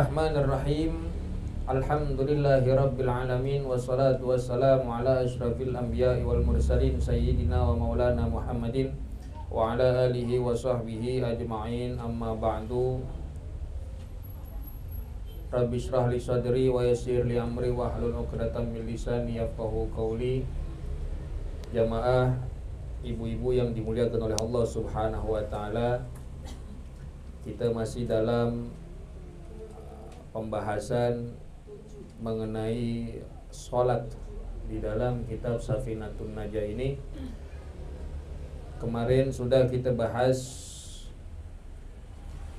Bismillahirrahmanirrahim. Alhamdulillahirabbil alamin wassalatu wassalamu ala asyrafil anbiya'i wal mursalin sayyidina wa maulana Muhammadin wa ala alihi wa sahbihi ajma'in, amma ba'du. Rabbi shrah li sadri wa yassir li amri wa hlul 'uqdatam min lisani yafqahu qawli. Jamaah ibu-ibu yang dimuliakan oleh Allah Subhanahu wa taala, kita masih dalam pembahasan mengenai sholat di dalam kitab Safinatun Najah ini. Kemarin sudah kita bahas,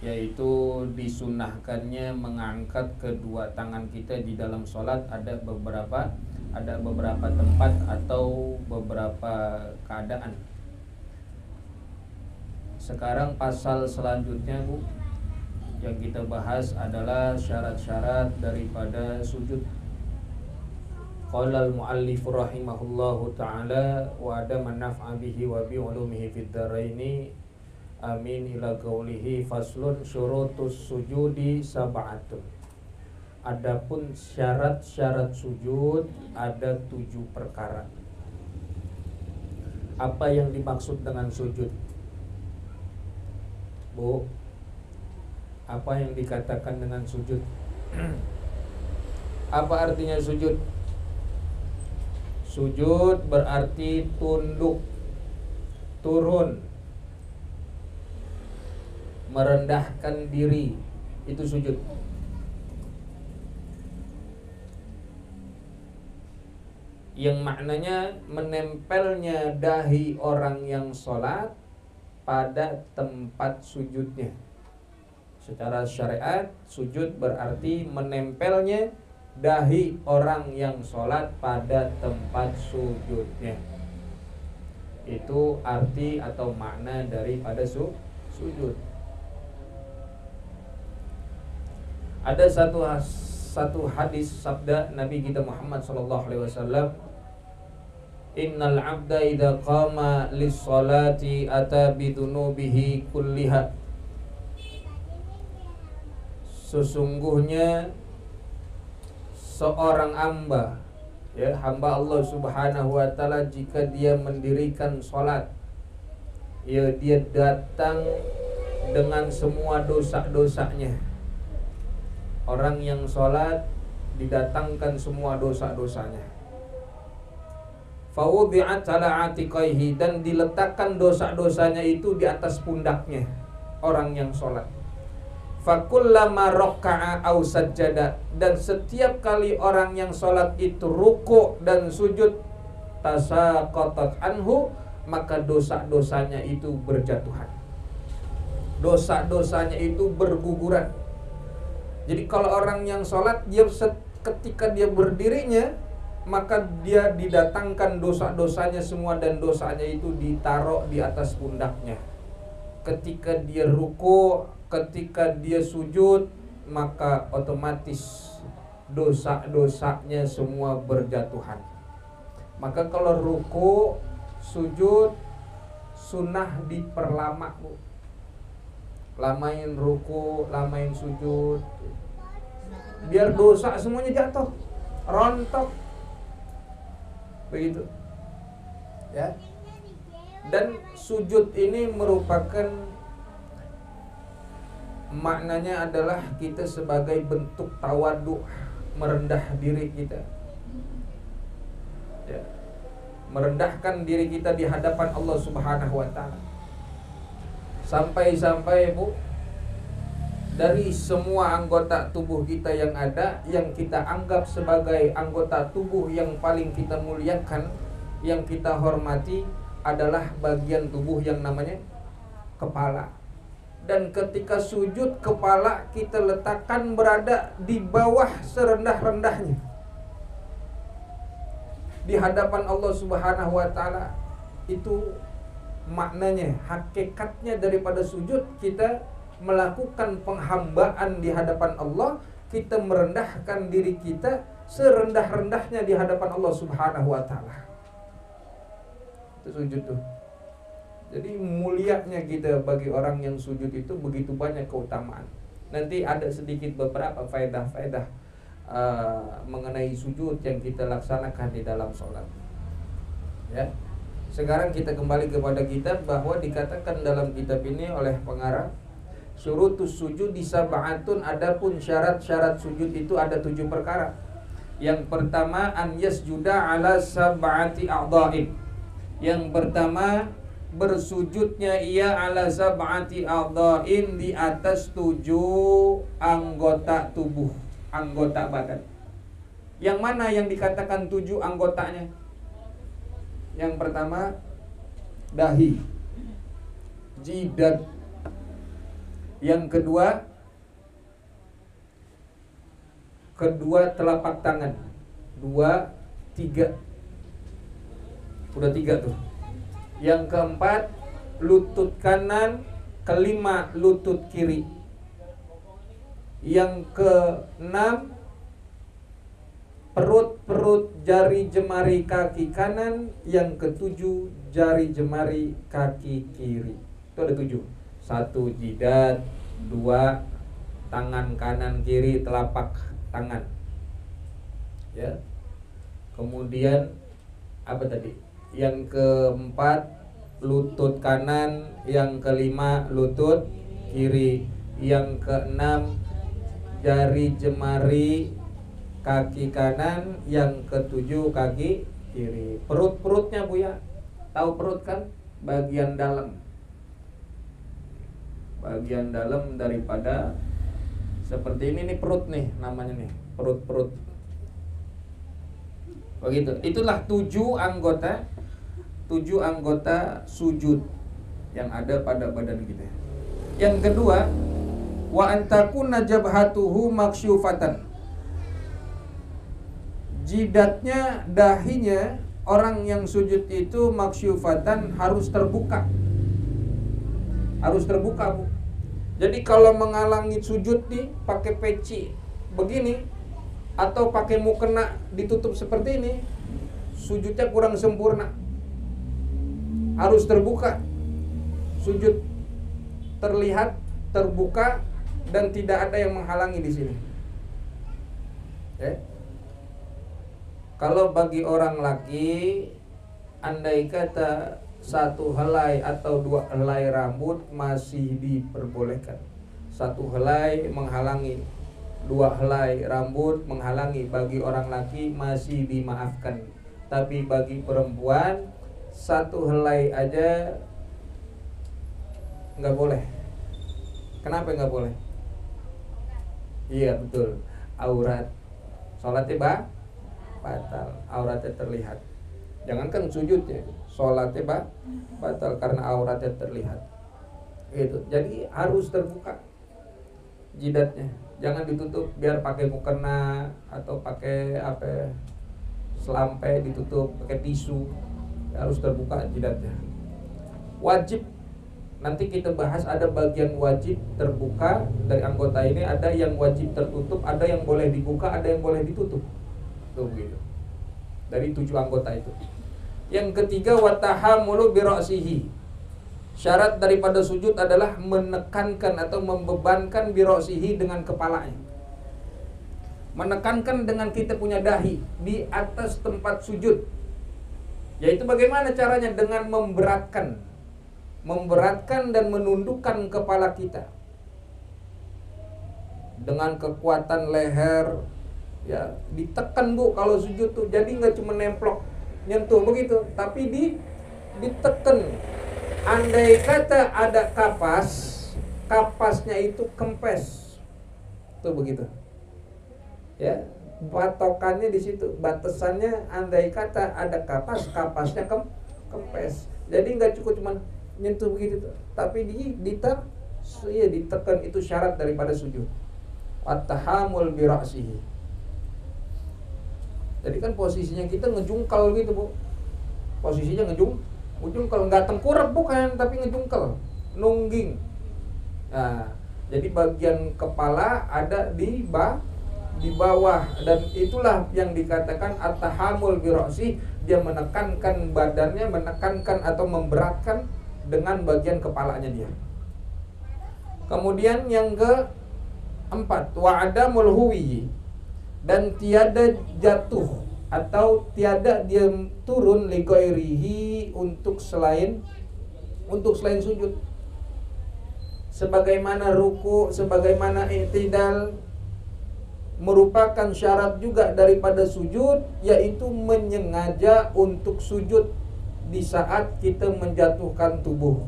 yaitu disunahkannya mengangkat kedua tangan kita di dalam sholat. Ada beberapa tempat atau beberapa keadaan. Sekarang pasal selanjutnya, Bu, yang kita bahas adalah syarat-syarat daripada sujud. Qala al-muallif rahimahullahu ta'ala wa adama naf'a bihi wa bi ulumihi fid dharaini amin ila qawlihi faslun syurutus sujudi sab'atun. Adapun syarat-syarat sujud ada 7 perkara. Apa yang dimaksud dengan sujud, Bu? Apa yang dikatakan dengan sujud? Apa artinya sujud? Sujud berarti tunduk, turun, merendahkan diri. Itu sujud. Yang maknanya menempelnya dahi orang yang sholat pada tempat sujudnya. Secara syariat, sujud berarti menempelnya dahi orang yang sholat pada tempat sujudnya. Itu arti atau makna daripada sujud. Ada satu hadis sabda Nabi kita Muhammad SAW, innal abda idza qama lis-sholati ata bidunubihi kulliha. Sesungguhnya seorang hamba, hamba Allah Subhanahu wa taala, jika dia mendirikan sholat, dia datang dengan semua dosa-dosanya. Orang yang sholat didatangkan semua dosa-dosanya. Fawudi'at ala atiqaihi, dan diletakkan dosa-dosanya itu di atas pundaknya orang yang sholat. Fakullama raka'a aw sajjada, dan setiap kali orang yang sholat itu ruku' dan sujud, tasaqatat anhu, maka dosa-dosanya itu berjatuhan, dosa-dosanya itu berguguran. Jadi kalau orang yang sholat, dia ketika dia berdirinya, maka dia didatangkan dosa-dosanya semua, dan dosanya itu ditaruh di atas pundaknya. Ketika dia ruku', ketika dia sujud, maka otomatis dosa-dosanya semua berjatuhan. Maka kalau ruku, sujud, sunnah diperlama, Bu. Lamain ruku, lamain sujud, biar dosa semuanya jatuh, rontok. Begitu. Ya. Dan sujud ini merupakan, maknanya adalah kita sebagai bentuk tawadu, merendah diri kita, merendahkan diri kita di hadapan Allah Subhanahu wa taala. Sampai-sampai, Bu, dari semua anggota tubuh kita yang ada, yang kita anggap sebagai anggota tubuh yang paling kita muliakan, yang kita hormati, adalah bagian tubuh yang namanya kepala. Dan ketika sujud, kepala kita letakkan berada di bawah serendah-rendahnya di hadapan Allah Subhanahu wa taala. Itu maknanya, hakikatnya daripada sujud. Kita melakukan penghambaan di hadapan Allah, kita merendahkan diri kita serendah-rendahnya di hadapan Allah Subhanahu wa taala. Itu sujud tuh. Jadi mulianya kita bagi orang yang sujud itu begitu banyak keutamaan. Nanti ada sedikit beberapa faedah-faedah mengenai sujud yang kita laksanakan di dalam sholat. Ya. Sekarang kita kembali kepada kitab, bahwa dikatakan dalam kitab ini oleh pengarang, syurutus sujud di sab'atun, adapun syarat-syarat sujud itu ada 7 perkara. Yang pertama, an yasjuda ala sab'ati a'dha'in. Yang pertama, bersujudnya ia ala sab'ati a'dha'in, di atas 7 anggota tubuh, anggota badan. Yang mana yang dikatakan 7 anggotanya? Yang pertama, dahi, jidat. Yang kedua telapak tangan. 2, 3. Udah 3 tuh. Yang keempat, lutut kanan. Kelima, lutut kiri. Yang keenam, perut jari jemari kaki kanan. Yang ketujuh, jari jemari kaki kiri. Itu ada 7. 1 jidat, 2 tangan kanan kiri telapak tangan. Ya. Kemudian apa tadi? Yang keempat, lutut kanan. Yang kelima, lutut kiri. Yang keenam, jari jemari kaki kanan. Yang ketujuh, kaki kiri. Perutnya Bu ya. Tahu perut kan? Bagian dalam. Bagian dalam daripada seperti ini nih, perut nih namanya nih. Perut. Begitu. Itulah 7 anggota sujud yang ada pada badan kita. Yang kedua, wa antakuna jabhatuhu maksyufatan. Jidatnya, dahinya orang yang sujud itu maksyufatan, harus terbuka. Harus terbuka Bu. Jadi kalau menghalangi sujud nih pakai peci begini, atau pakai mukena ditutup seperti ini, sujudnya kurang sempurna. Harus terbuka. Sujud terlihat, terbuka, dan tidak ada yang menghalangi di sini. Kalau bagi orang laki, andai kata 1 helai atau 2 helai rambut masih diperbolehkan. 1 helai menghalangi, 2 helai rambut menghalangi, bagi orang laki masih dimaafkan. Tapi bagi perempuan 1 helai aja nggak boleh. Kenapa nggak boleh? Iya betul, aurat. Sholatnya batal, auratnya terlihat. Jangankan sujudnya, sholatnya batal karena auratnya terlihat. Gitu. Jadi harus terbuka jidatnya. Jangan ditutup, biar pakai mukena atau pakai selampe ditutup, pakai tisu. Harus terbuka jidatnya. Wajib, nanti kita bahas, ada bagian wajib terbuka dari anggota ini, ada yang wajib tertutup, ada yang boleh dibuka, ada yang boleh ditutup. Tuh gitu. Dari 7 anggota itu. Yang ketiga, watahamulu bira'sihi. Syarat daripada sujud adalah menekankan atau membebankan bira'sihi, dengan kepalanya. Menekankan dengan kita punya dahi di atas tempat sujud. Yaitu bagaimana caranya? Dengan memberatkan dan menundukkan kepala kita. Dengan kekuatan leher, ya, ditekan Bu kalau sujud tuh. Jadi nggak cuma nemplok nyentuh begitu, tapi ditekan. Andai kata ada kapasnya itu kempes, tuh begitu. Ya, patokannya di situ, batasannya. Andai kata ada kapasnya kempes. Jadi nggak cukup cuma nyentuh begitu tuh, tapi ditekan. Itu syarat daripada sujud. At-tahamul bi ra'sihi. Jadi kan posisinya kita ngejungkal gitu Bu. Posisinya ngejungkal, nggak tengkurap bukan, tapi ngejungkal, nungging. Nah, jadi bagian kepala ada di bawah, dan itulah yang dikatakan at-tahamul bi ra'si. Dia menekankan badannya, menekankan atau memberatkan dengan bagian kepalanya dia. Kemudian yang 4. Wa adamul huwi, dan tiada jatuh atau tiada dia turun li ghairihi untuk selain sujud. Sebagaimana ruku, sebagaimana i'tidal merupakan syarat juga daripada sujud, yaitu menyengaja untuk sujud di saat kita menjatuhkan tubuh,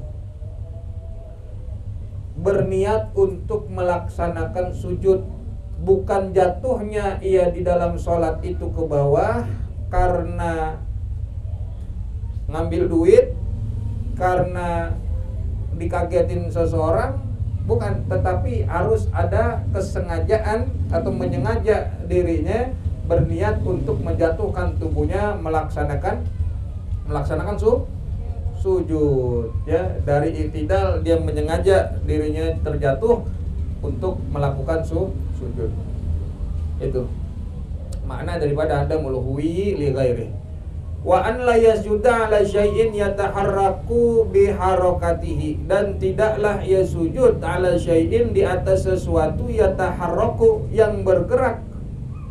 berniat untuk melaksanakan sujud, bukan jatuhnya ia di dalam sholat itu ke bawah karena ngambil duit, karena dikagetin seseorang, bukan, tetapi harus ada kesengajaan atau menyengaja dirinya berniat untuk menjatuhkan tubuhnya, melaksanakan sujud, ya. Dari i'tidal dia menyengaja dirinya terjatuh untuk melakukan sujud. Itu makna daripada ada mulhuwi li ghairi. Wa an la yasjuda ala syai'in yataharraku biharakatihi, dan tidaklah ia sujud ala syai'in di atas sesuatu yataharraku yang bergerak,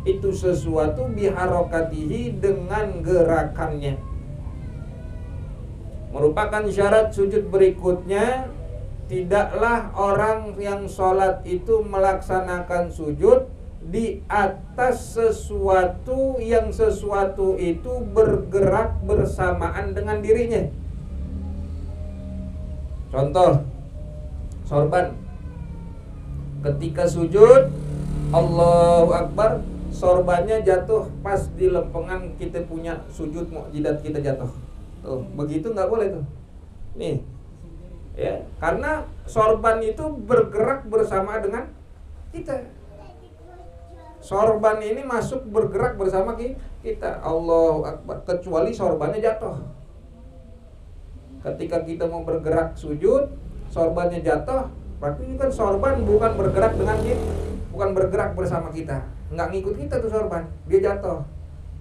itu sesuatu biharakatihi dengan gerakannya. Merupakan syarat sujud berikutnya, tidaklah orang yang sholat itu melaksanakan sujud di atas sesuatu yang sesuatu itu bergerak bersamaan dengan dirinya. Contoh, sorban. Ketika sujud, Allahu Akbar, sorbannya jatuh pas di lempengan kita punya sujud, jidat kita jatuh. Tuh, begitu nggak boleh tuh. Nih, ya, karena sorban itu bergerak bersama dengan kita. Sorban ini masuk bergerak bersama kita. Allahu Akbar, kecuali sorbannya jatuh. Ketika kita mau bergerak sujud, sorbannya jatuh, berarti kan sorban bukan bergerak dengan kita, bukan bergerak bersama kita, nggak ngikut kita tuh sorban, dia jatuh.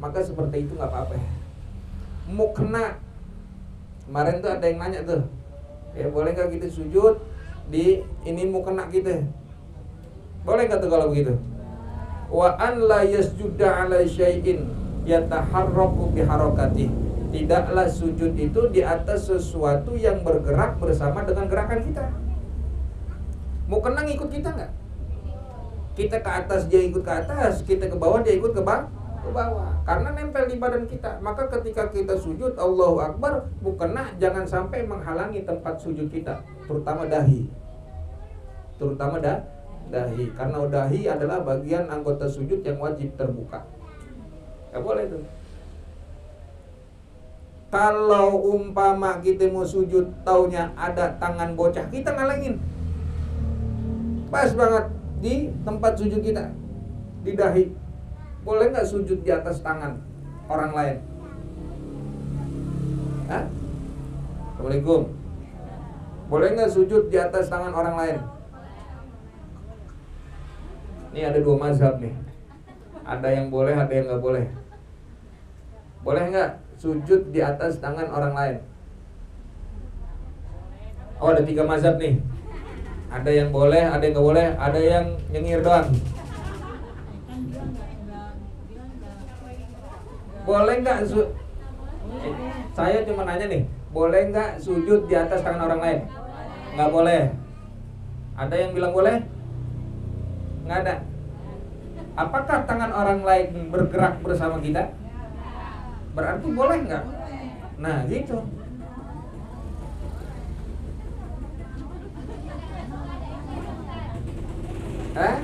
Maka seperti itu nggak apa-apa. Mukna, kemarin tuh ada yang nanya tuh, ya boleh nggak kita sujud di ini mukna kita? Boleh nggak tuh kalau begitu? Wa an la yasjuda ala syai'in yataharraku biharakatih, tidaklah sujud itu di atas sesuatu yang bergerak bersama dengan gerakan kita. Mau kena ngikut kita nggak? Kita ke atas dia ikut ke atas, kita ke bawah dia ikut ke bawah, karena nempel di badan kita. Maka ketika kita sujud Allahu Akbar, mukena jangan sampai menghalangi tempat sujud kita, terutama dahi, dahi, karena dahi adalah bagian anggota sujud yang wajib terbuka. Gak boleh tuh. Kalau umpama kita mau sujud, taunya ada tangan bocah, kita ngalengin, pas banget di tempat sujud kita, di dahi. Boleh nggak sujud di atas tangan orang lain? Hah? Assalamualaikum. Boleh nggak sujud di atas tangan orang lain? Ini ada dua mazhab nih. Ada yang boleh, ada yang nggak boleh. Boleh nggak sujud di atas tangan orang lain? Oh, ada 3 mazhab nih. Ada yang boleh, ada yang nggak boleh, ada yang nyengir doang. Boleh nggak saya cuma nanya nih, boleh nggak sujud di atas tangan orang lain? Nggak boleh. Ada yang bilang boleh? Nggak ada. Apakah tangan orang lain bergerak bersama kita? Berarti boleh nggak? Nah gitu. Hah?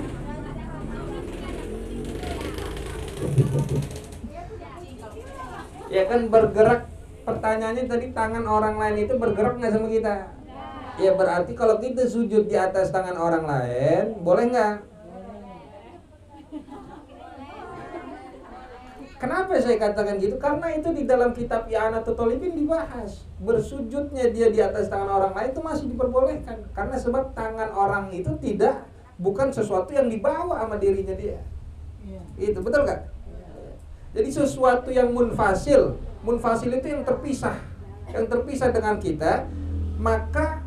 Ya kan bergerak. Pertanyaannya tadi tangan orang lain itu bergerak nggak sama kita? Ya berarti kalau kita sujud di atas tangan orang lain, boleh nggak? Kenapa saya katakan gitu? Karena itu di dalam kitab I'anatul Thalibin dibahas. Bersujudnya dia di atas tangan orang lain itu masih diperbolehkan. Karena sebab tangan orang itu bukan sesuatu yang dibawa sama dirinya dia. Itu betul gak? Jadi sesuatu yang munfasil itu yang terpisah dengan kita, maka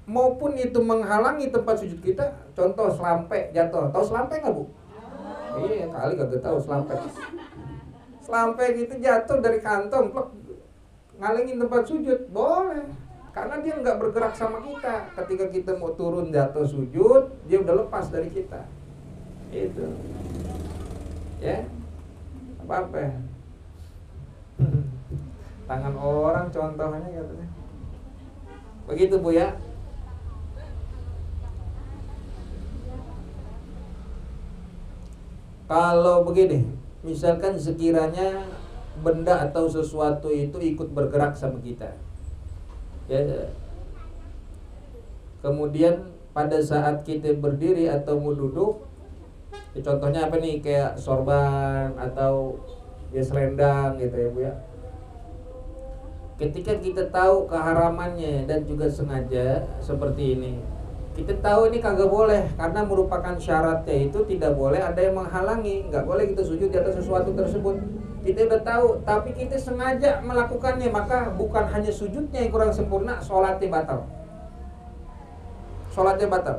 maupun itu menghalangi tempat sujud kita. Contoh selampe jatuh. Tahu selampe nggak, Bu? Iya, kali kagak tahu selampe. Selampe gitu jatuh dari kantong, plek, ngalingin tempat sujud, boleh. Karena dia nggak bergerak sama kita. Ketika kita mau turun jatuh sujud, dia udah lepas dari kita. Itu. Ya. Apa-apa ya? Tangan orang contohnya katanya. Begitu, Bu ya. Kalau begini, misalkan sekiranya benda atau sesuatu itu ikut bergerak sama kita, ya, kemudian pada saat kita berdiri atau mau duduk, ya contohnya apa nih, kayak sorban atau ya selendang gitu ya, Bu ya. Ketika kita tahu keharamannya dan juga sengaja seperti ini, kita tahu ini kagak boleh karena merupakan syaratnya itu tidak boleh ada yang menghalangi, nggak boleh kita sujud di atas sesuatu tersebut. Kita udah tahu, tapi kita sengaja melakukannya, maka bukan hanya sujudnya yang kurang sempurna, sholatnya batal. Sholatnya batal.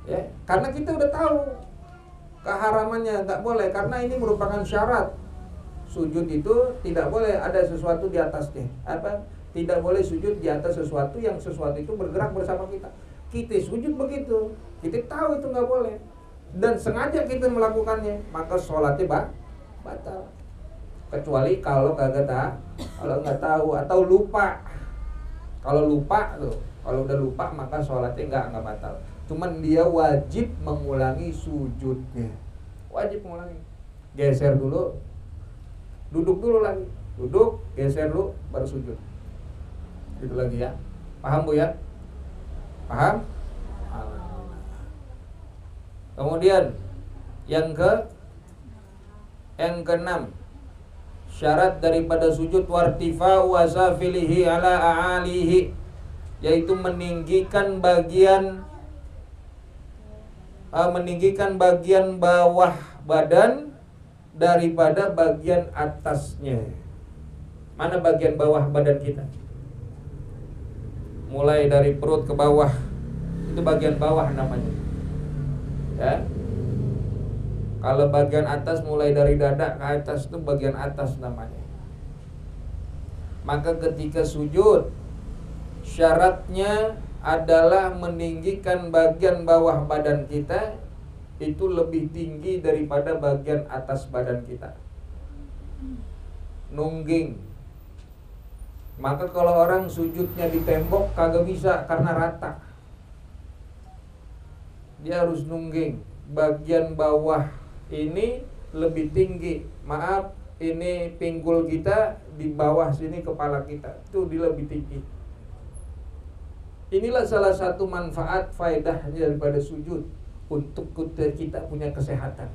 Ya, karena kita udah tahu keharamannya, nggak boleh karena ini merupakan syarat. Sujud itu tidak boleh ada sesuatu di atasnya. Tidak boleh sujud di atas sesuatu yang sesuatu itu bergerak bersama kita. Kita sujud begitu, kita tahu itu nggak boleh dan sengaja kita melakukannya, maka sholatnya batal. Kecuali kalau kagak tahu, kalau nggak tahu atau lupa. Kalau lupa tuh, kalau udah lupa maka sholatnya nggak batal. Cuman dia wajib mengulangi sujudnya, wajib mengulangi. Geser dulu, duduk dulu lagi, duduk, geser dulu, baru sujud. Itu lagi ya. Paham, Bu ya? Paham? Kemudian yang keenam, syarat daripada sujud wartifa wasafilihi ala a'alihi, yaitu meninggikan bagian bawah badan daripada bagian atasnya. Mana bagian bawah badan kita? Mulai dari perut ke bawah, itu bagian bawah namanya. Ya. Kalau bagian atas mulai dari dada ke atas itu bagian atas namanya. Maka ketika sujud, syaratnya adalah meninggikan bagian bawah badan kita itu lebih tinggi daripada bagian atas badan kita. Nungging. Maka kalau orang sujudnya di tembok kagak bisa karena rata. Dia harus nungging. Bagian bawah ini lebih tinggi. Maaf, ini pinggul kita di bawah sini kepala kita. Itu di lebih tinggi. Inilah salah satu manfaat faedahnya daripada sujud untuk kita punya kesehatan.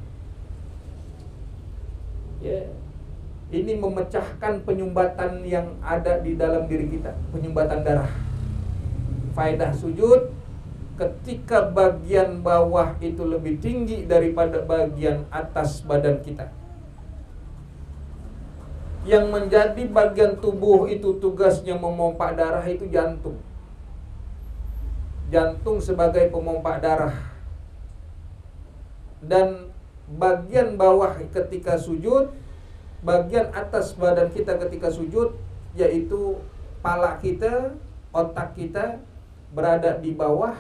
Ya. Ini memecahkan penyumbatan yang ada di dalam diri kita, penyumbatan darah. Faedah sujud, ketika bagian bawah itu lebih tinggi daripada bagian atas badan kita. Yang menjadi bagian tubuh itu tugasnya memompa darah itu jantung. Jantung sebagai pemompa darah. Dan bagian bawah ketika sujud, bagian atas badan kita ketika sujud, yaitu pala kita, otak kita berada di bawah,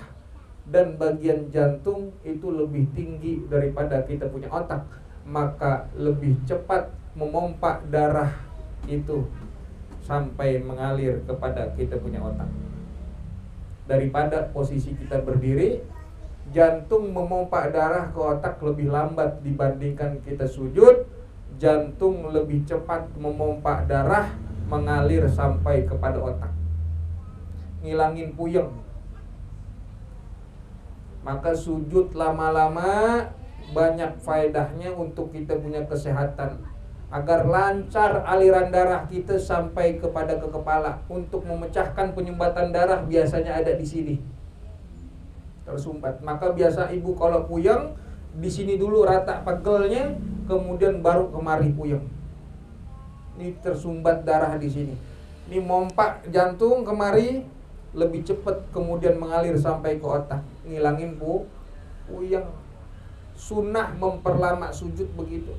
dan bagian jantung itu lebih tinggi daripada kita punya otak, maka lebih cepat memompa darah itu sampai mengalir kepada kita punya otak. Daripada posisi kita berdiri, jantung memompa darah ke otak lebih lambat dibandingkan kita sujud. Jantung lebih cepat memompa darah mengalir sampai kepada otak, ngilangin puyeng. Maka sujud lama-lama banyak faedahnya untuk kita punya kesehatan, agar lancar aliran darah kita sampai kepada ke kepala. Untuk memecahkan penyumbatan darah biasanya ada di sini, tersumbat. Maka biasa ibu kalau puyeng di sini dulu rata pegelnya, kemudian baru kemari puyeng. Ini tersumbat darah di sini. Ini mompak jantung kemari, lebih cepat kemudian mengalir sampai ke otak, ngilangin puyeng. Sunnah memperlama sujud begitu,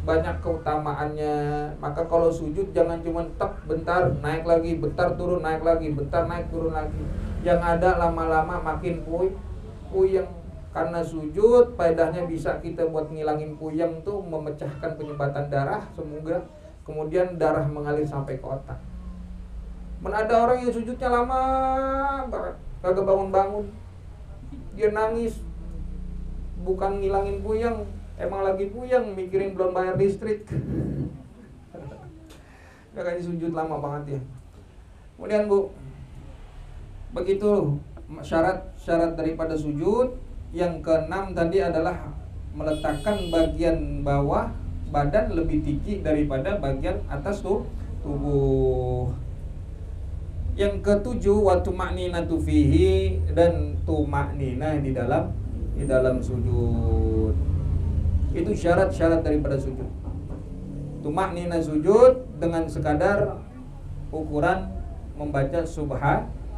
banyak keutamaannya. Maka kalau sujud jangan cuma tek bentar naik lagi, bentar turun naik lagi, bentar naik turun lagi. Yang ada lama-lama makin puyeng. Karena sujud faedahnya bisa kita buat ngilangin puyeng tuh, memecahkan penyumbatan darah semoga, kemudian darah mengalir sampai ke otak. Ada orang yang sujudnya lama banget, kagak bangun-bangun, dia nangis, bukan ngilangin puyeng, emang lagi puyeng mikirin belum bayar listrik. Makanya sujud lama banget ya. Kemudian Bu, begitu syarat daripada sujud. Yang keenam tadi adalah meletakkan bagian bawah badan lebih tinggi daripada bagian atas tubuh. Yang ketujuh, wa tuma'ninatu fihi, dan tuma'ninah di dalam sujud. Itu syarat-syarat daripada sujud. Tuma'ninah sujud dengan sekadar ukuran membaca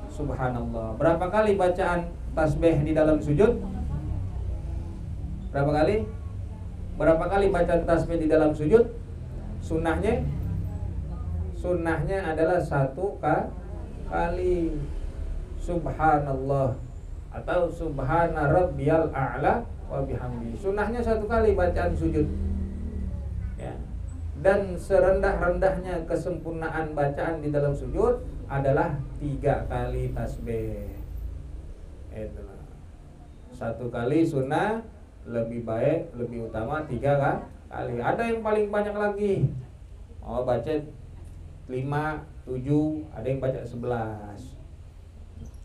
subhanallah. Berapa kali bacaan tasbih di dalam sujud? Berapa kali bacaan tasbih di dalam sujud? Sunnahnya adalah 1 kali. Subhanallah atau subhana rabbiyal a'la wa bihamdi. Sunnahnya 1 kali bacaan sujud. Ya. Dan serendah-rendahnya kesempurnaan bacaan di dalam sujud adalah 3 kali tasbih. Itulah. 1 kali sunnah, lebih baik, lebih utama 3 kali. Ada yang paling banyak lagi, baca 5, 7, ada yang baca 11.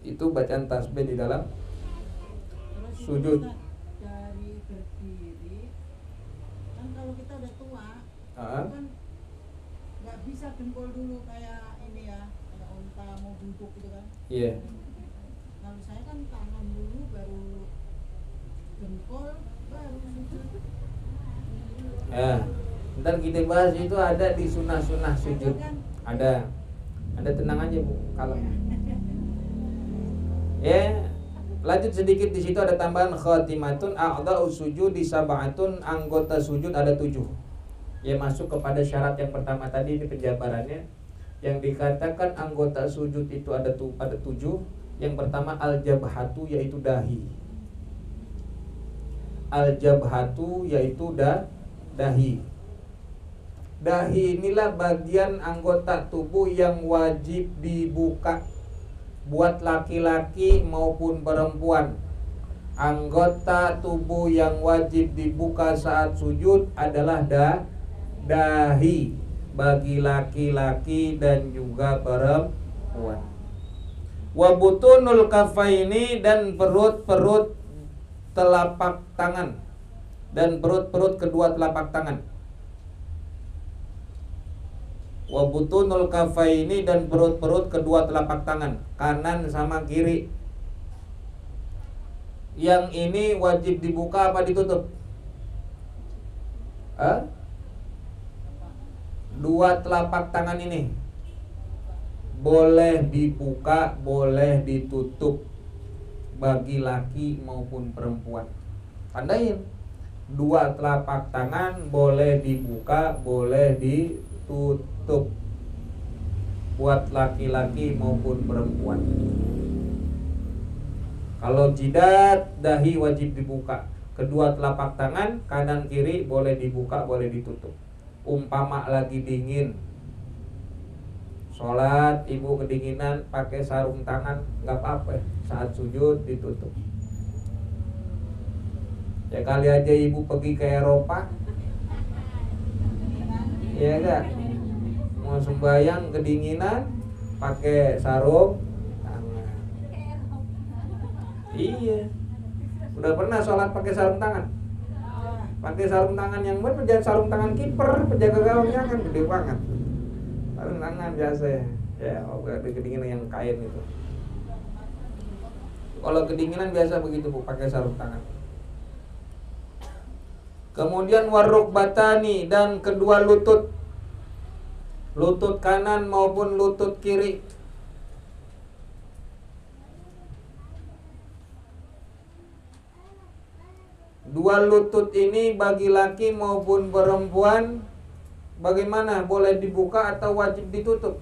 Itu bacaan tasbih di dalam sujud. Dari berdiri, kan kalau kita udah tua, kan nggak bisa dengkul dulu kayak ini ya, kayak unta mau duduk gitu kan. Iya. Kalau saya kan tangan dulu, baru dengkul, baru sujud. Ya, ntar kita bahas itu ada di sunnah-sunnah sujud. Ada tenang aja Bu, kalau ya, lanjut sedikit di situ ada tambahan khatimatun a'dha'us sujudi sab'atun, anggota sujud ada 7. Ya, masuk kepada syarat yang pertama tadi, ini penjabarannya. Yang dikatakan anggota sujud itu ada 7. Yang pertama al-jabhatu, yaitu dahi. Al-jabhatu yaitu dahi. Dahi inilah bagian anggota tubuh yang wajib dibuka buat laki-laki maupun perempuan. Anggota tubuh yang wajib dibuka saat sujud adalah dahi bagi laki-laki dan juga perempuan. Wa butunul kafaini, dan perut-perut telapak tangan, dan perut-perut kedua telapak tangan. Wa butunul kafaini, dan perut-perut kedua telapak tangan, kanan sama kiri. Yang ini wajib dibuka apa ditutup? Dua telapak tangan ini boleh dibuka, boleh ditutup bagi laki maupun perempuan. Tandain, dua telapak tangan boleh dibuka, boleh ditutup buat laki-laki maupun perempuan. Kalau jidat, dahi wajib dibuka. Kedua telapak tangan kanan kiri boleh dibuka, boleh ditutup. Umpama lagi dingin, sholat ibu kedinginan, pakai sarung tangan nggak apa-apa, saat sujud ditutup. Ya kali aja ibu pergi ke Eropa, ya enggak, mau sembahyang kedinginan pakai sarung tangan. Iya, udah pernah sholat pakai sarung tangan? Pakai sarung tangan yang bener, jangan sarung tangan kiper, penjaga gawang, jangan, gede banget. Sarung tangan biasa ya, ada kedinginan yang kain itu. Kalau kedinginan biasa begitu Bu, pakai sarung tangan. Kemudian warukbatani, dan kedua lutut, lutut kanan maupun lutut kiri. Dua lutut ini bagi laki maupun perempuan bagaimana? Boleh dibuka atau wajib ditutup?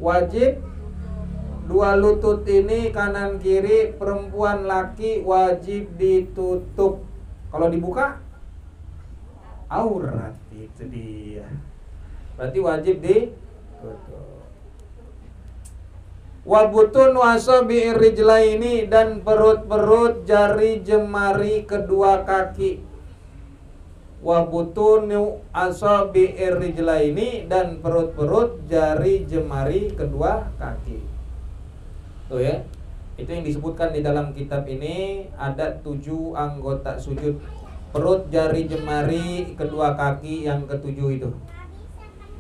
Wajib. Dua lutut ini kanan kiri perempuan laki wajib ditutup. Kalau dibuka aurat, itu dia. Berarti wajib ditutup. Wabutun wasabi rijlaini, dan perut-perut jari jemari kedua kaki. Wabutun asabi rijlaini, dan perut-perut jari jemari kedua kaki. Tuh ya, itu yang disebutkan di dalam kitab ini. Ada 7 anggota sujud. Perut, jari jemari kedua kaki, yang ketujuh itu.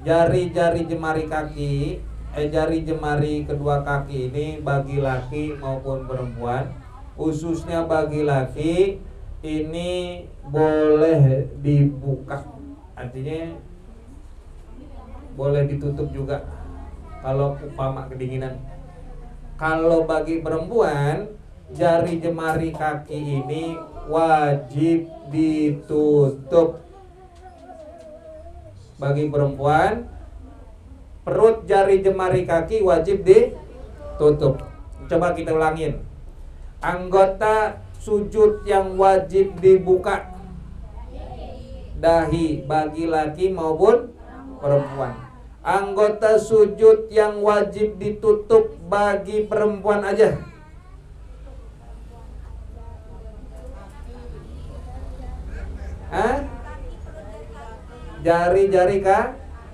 Jari-jari jemari kaki, jari jemari kedua kaki ini bagi laki maupun perempuan, khususnya bagi laki ini boleh dibuka, artinya boleh ditutup juga kalau umpama kedinginan. Kalau bagi perempuan, jari jemari kaki ini wajib ditutup. Bagi perempuan, perut, jari jemari kaki wajib ditutup. Coba kita ulangin. Anggota sujud yang wajib dibuka: dahi bagi laki maupun perempuan. Anggota sujud yang wajib ditutup bagi perempuan aja: jari-jari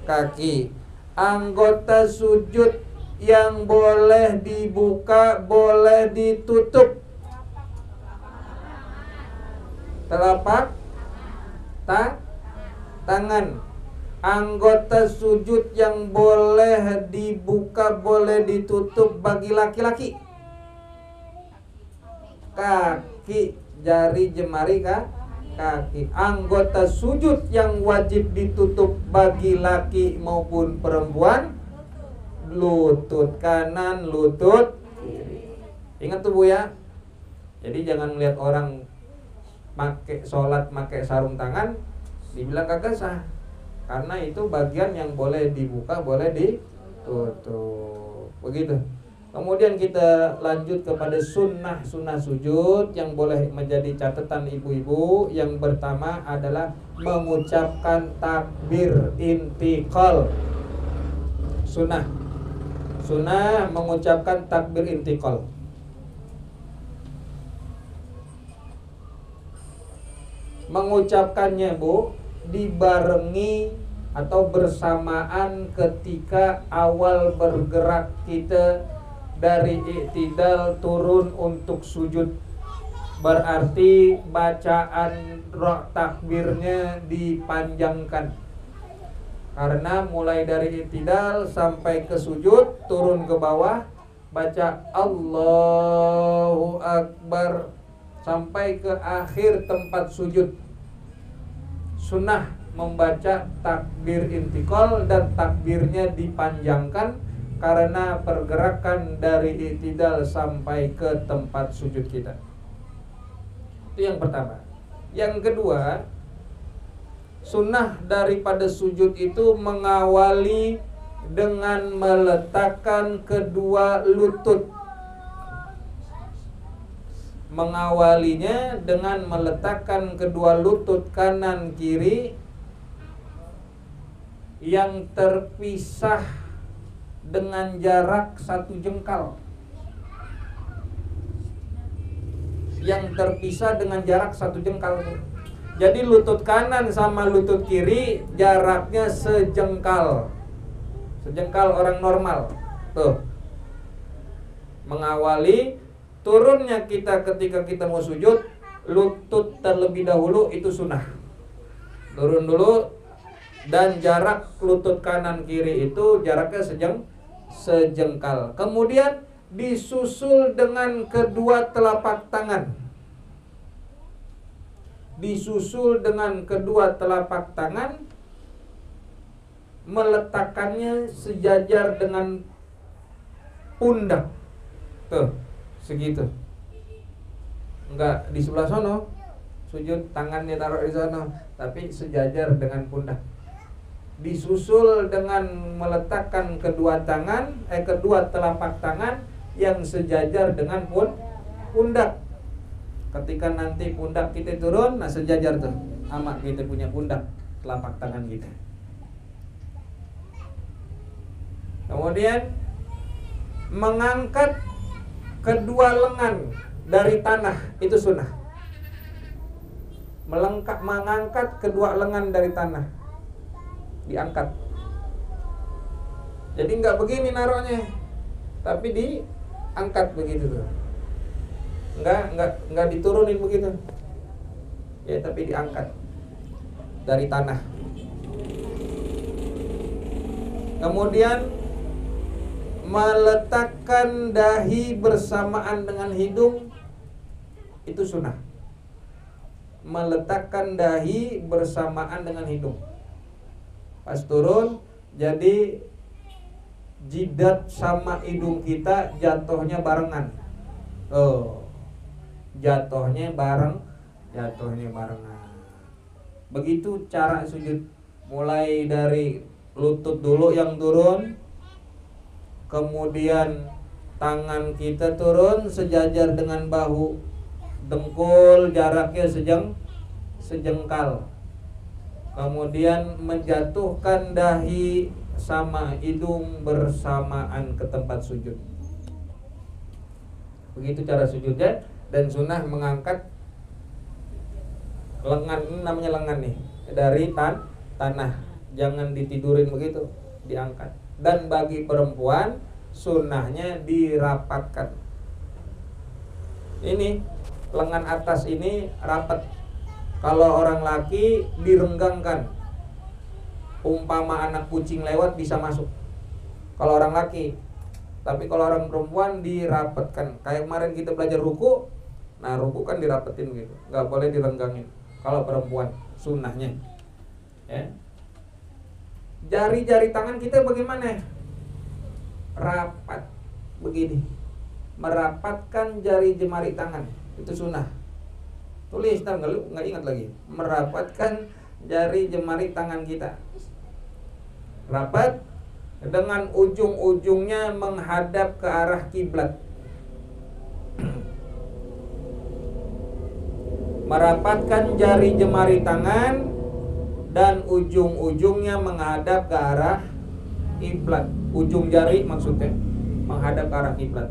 kaki. Anggota sujud yang boleh dibuka, boleh ditutup: telapak tangan. Anggota sujud yang boleh dibuka, boleh ditutup bagi laki-laki: kaki, jari jemari kaki. Anggota sujud yang wajib ditutup bagi laki maupun perempuan: lutut kanan, lutut kiri. Ingat tuh Bu ya. Jadi jangan melihat orang pakai sholat pakai sarung tangan dibilang kagak sah, karena itu bagian yang boleh dibuka, boleh ditutup. Begitu. Kemudian kita lanjut kepada sunnah sujud yang boleh menjadi catatan ibu-ibu. Yang pertama adalah mengucapkan takbir intiqal. Sunnah mengucapkan takbir intiqal. Mengucapkannya Bu dibarengi atau bersamaan ketika awal bergerak kita dari i'tidal turun untuk sujud. Berarti bacaan takbirnya dipanjangkan, karena mulai dari i'tidal sampai ke sujud, turun ke bawah baca Allahu Akbar sampai ke akhir tempat sujud. Sunnah membaca takbir intiqal dan takbirnya dipanjangkan karena pergerakan dari i'tidal sampai ke tempat sujud kita. Itu yang pertama. Yang kedua, sunnah daripada sujud itu mengawali dengan meletakkan kedua lutut. Mengawalinya dengan meletakkan kedua lutut kanan kiri yang terpisah dengan jarak 1 jengkal. Yang terpisah dengan jarak 1 jengkal. Jadi lutut kanan sama lutut kiri jaraknya sejengkal. Sejengkal orang normal. Tuh. Mengawali turunnya kita ketika kita mau sujud, lutut terlebih dahulu, itu sunnah. Turun dulu, dan jarak lutut kanan kiri itu jaraknya sejengkal. Kemudian disusul dengan kedua telapak tangan. Disusul dengan kedua telapak tangan, meletakkannya sejajar dengan pundak. Tuh, segitu. enggak di sebelah sono sujud, tangannya taruh di sono, tapi sejajar dengan pundak. Disusul dengan meletakkan kedua telapak tangan yang sejajar dengan pundak. Ketika nanti pundak kita turun, nah sejajar tuh sama kita punya pundak telapak tangan kita. Kemudian mengangkat kedua lengan dari tanah, itu sunnah. Mengangkat kedua lengan dari tanah, diangkat. Jadi nggak begini naruhnya, tapi diangkat begitu tuh. Nggak diturunin begitu. Ya, tapi diangkat dari tanah. Kemudian meletakkan dahi bersamaan dengan hidung, itu sunnah. Meletakkan dahi bersamaan dengan hidung. Pas turun, jadi jidat sama hidung kita jatuhnya barengan. Jatuhnya barengan. Begitu cara sujud. Mulai dari lutut dulu yang turun, kemudian tangan kita turun sejajar dengan bahu, dengkul jaraknya sejengkal. Kemudian menjatuhkan dahi sama hidung bersamaan ke tempat sujud. Begitu cara sujudnya. Dan sunnah mengangkat lengan, ini namanya lengan nih, dari tanah. Jangan ditidurin begitu, diangkat. Dan bagi perempuan sunnahnya dirapatkan. Ini lengan atas ini rapat. Kalau orang laki direnggangkan, umpama anak kucing lewat bisa masuk kalau orang laki. Tapi kalau orang perempuan dirapatkan. Kayak kemarin kita belajar ruku, nah ruku kan dirapetin gitu, nggak boleh direnggangin kalau perempuan, sunnahnya. Ya. Jari-jari tangan kita bagaimana? Rapat begini, merapatkan jari jemari tangan, itu sunnah. Tulis, nggak ingat lagi. Merapatkan jari jemari tangan kita, rapat dengan ujung-ujungnya menghadap ke arah kiblat. Merapatkan jari jemari tangan dan ujung-ujungnya menghadap ke arah kiblat. Ujung jari maksudnya menghadap ke arah kiblat.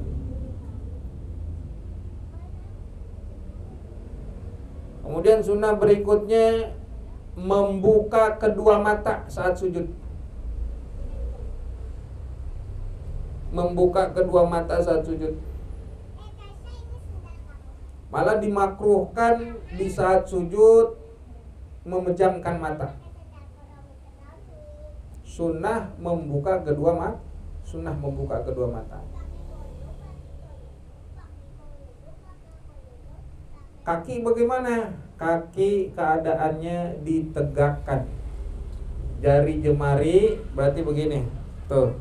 Kemudian sunnah berikutnya membuka kedua mata saat sujud. Membuka kedua mata saat sujud. Malah dimakruhkan di saat sujud memejamkan mata. Sunnah membuka kedua mata. Sunnah membuka kedua mata. Kaki bagaimana? Kaki keadaannya ditegakkan. Jari jemari berarti begini. Tuh.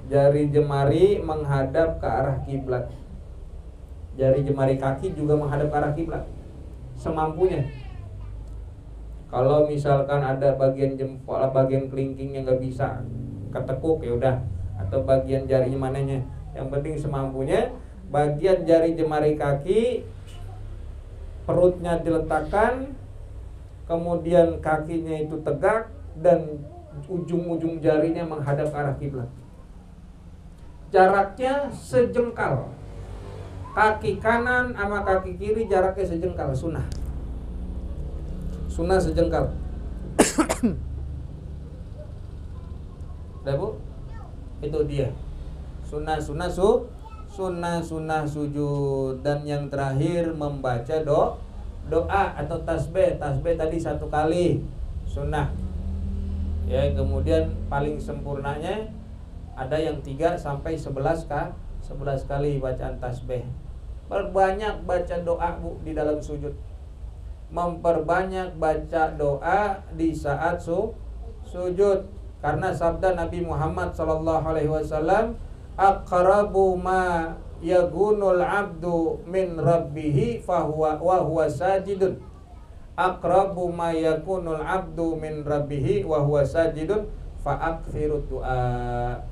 Jari jemari menghadap ke arah kiblat. Jari jemari kaki juga menghadap ke arah kiblat semampunya. Kalau misalkan ada bagian jempol, bagian kelingking yang nggak bisa ketekuk, ya udah. Atau bagian jarinya mananya, yang penting semampunya. Bagian jari jemari kaki, perutnya diletakkan, kemudian kakinya itu tegak dan ujung-ujung jarinya menghadap ke arah kiblat. Jaraknya sejengkal. Kaki kanan sama kaki kiri jaraknya sejengkal, sunnah. Sunnah sejengkal. Udah Bu? Itu dia. Sunnah sujud. Dan yang terakhir membaca doa atau tasbih. Tasbih tadi 1 kali, sunnah. Ya, kemudian paling sempurnanya ada yang 3 sampai 11 kali bacaan tasbih. Perbanyak baca doa Bu di dalam sujud. Memperbanyak baca doa di saat sujud. Karena sabda Nabi Muhammad SAW, aqrabu ma yagunul abdu min rabbihi fahuwa wa huwa sajidun. Aqrabu ma yakunul abdu min rabbihi wa huwa sajidun fa'akthirud du'a.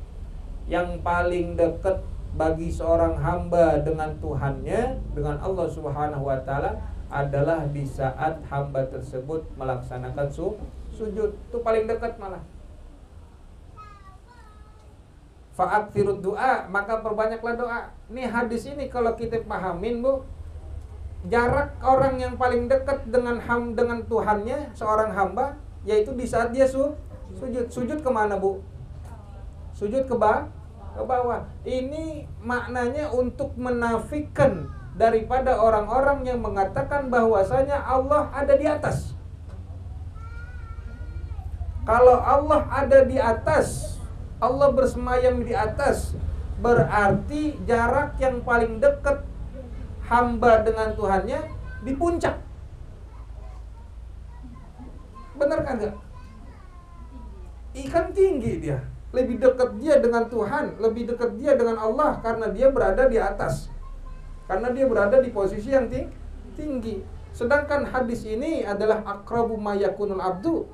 Yang paling dekat bagi seorang hamba dengan Tuhannya, dengan Allah Subhanahu wa taala adalah di saat hamba tersebut melaksanakan sujud. Itu paling dekat malah. Fa'akthirud du'a, maka perbanyaklah doa. Nih hadis ini kalau kita pahamin, Bu, jarak orang yang paling dekat dengan Tuhannya, seorang hamba, yaitu di saat dia sujud. Sujud kemana, Bu? Sujud ke bawah. Ini maknanya untuk menafikan daripada orang-orang yang mengatakan bahwasanya Allah ada di atas. Kalau Allah ada di atas, Allah bersemayam di atas, berarti jarak yang paling dekat hamba dengan Tuhannya di puncak. Benar kagak? Ikan tinggi dia. Lebih dekat dia dengan Tuhan, lebih dekat dia dengan Allah karena dia berada di atas. Karena dia berada di posisi yang tinggi. Sedangkan hadis ini adalah aqrabu ma yakunul abdu.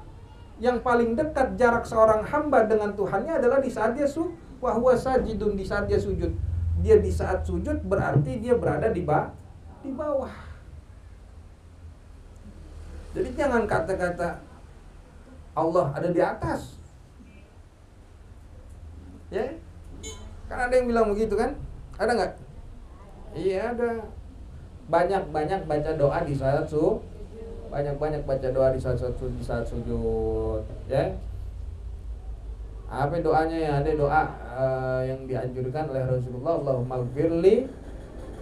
Yang paling dekat jarak seorang hamba dengan Tuhannya adalah di saat dia wa huwa sajidun, di saat dia sujud. Dia di saat sujud berarti dia berada di bawah. Jadi jangan kata-kata Allah ada di atas. Ya? Kan ada yang bilang begitu kan? Ada enggak? Iya ada. Banyak-banyak baca doa di saat banyak-banyak baca doa di saat sujud, ya. Apa doanya ya? Ada doa yang dianjurkan oleh Rasulullah, Allahumma ighfirli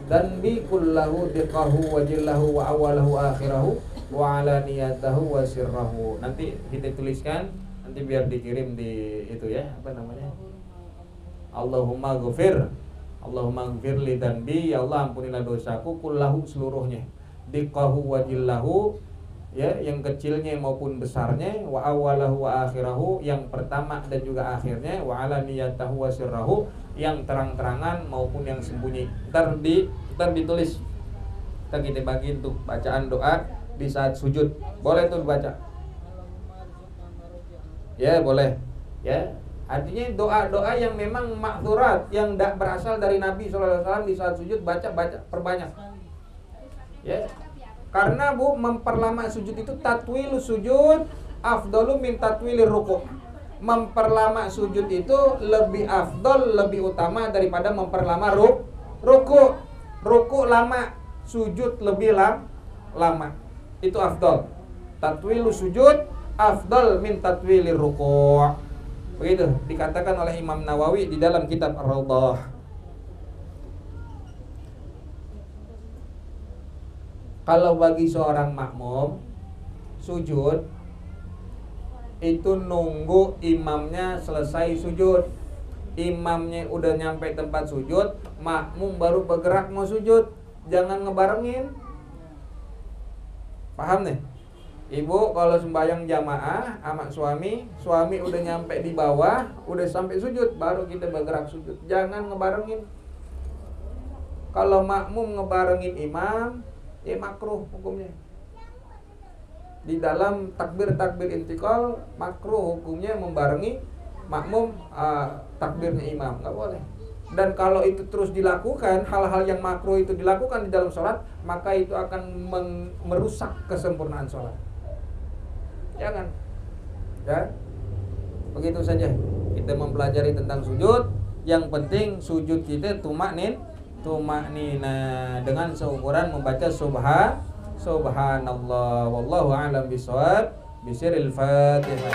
danbi kullahu diqahu wa jillahu wa awalahu akhirahu wa alaniyatahu wa sirrahu. Nanti kita tuliskan, nanti biar dikirim di itu ya, apa namanya? Allahumma ighfirli danbi, ya Allah ampunilah dosaku kullahu seluruhnya, diqahu wa jillahu, ya, yang kecilnya maupun besarnya, wa awalahu wa akhirahu, yang pertama dan juga akhirnya, wa alaniyatahu wa sirrahu, yang terang-terangan maupun yang sembunyi. Ntar ditulis, ntar kita bagiin tuh bacaan doa di saat sujud. Boleh tuh dibaca? Ya boleh. Ya, artinya doa-doa yang memang ma'thurat, yang tidak berasal dari Nabi SAW di saat sujud, baca perbanyak. Ya. Karena Bu, memperlama sujud itu tatwilu sujud afdalu min tatwilir ruku'. Memperlama sujud itu lebih afdal, lebih utama daripada memperlama ruku'. Ruku' lama, sujud lebih lama. Itu afdal. Tatwilu sujud afdal min tatwilir ruku'. Begitu dikatakan oleh Imam Nawawi di dalam kitab Ar-Rawdah. Kalau bagi seorang makmum, sujud itu nunggu imamnya selesai sujud. Imamnya udah nyampe tempat sujud, makmum baru bergerak mau sujud. Jangan ngebarengin. Paham nih? Ibu kalau sembahyang jamaah sama suami udah nyampe di bawah, udah sampai sujud, baru kita bergerak sujud. Jangan ngebarengin. Kalau makmum ngebarengin imam, ya makruh hukumnya. Di dalam takbir intikal makruh hukumnya membarengi makmum takbirnya imam, nggak boleh. Dan kalau itu terus dilakukan, hal-hal yang makruh itu dilakukan di dalam sholat, maka itu akan merusak kesempurnaan sholat. Jangan. Ya, begitu saja kita mempelajari tentang sujud. Yang penting sujud kita tumaknina dengan seukuran membaca subhanallah. Wallahu a'lam bishawab. Bisiril Fatihah.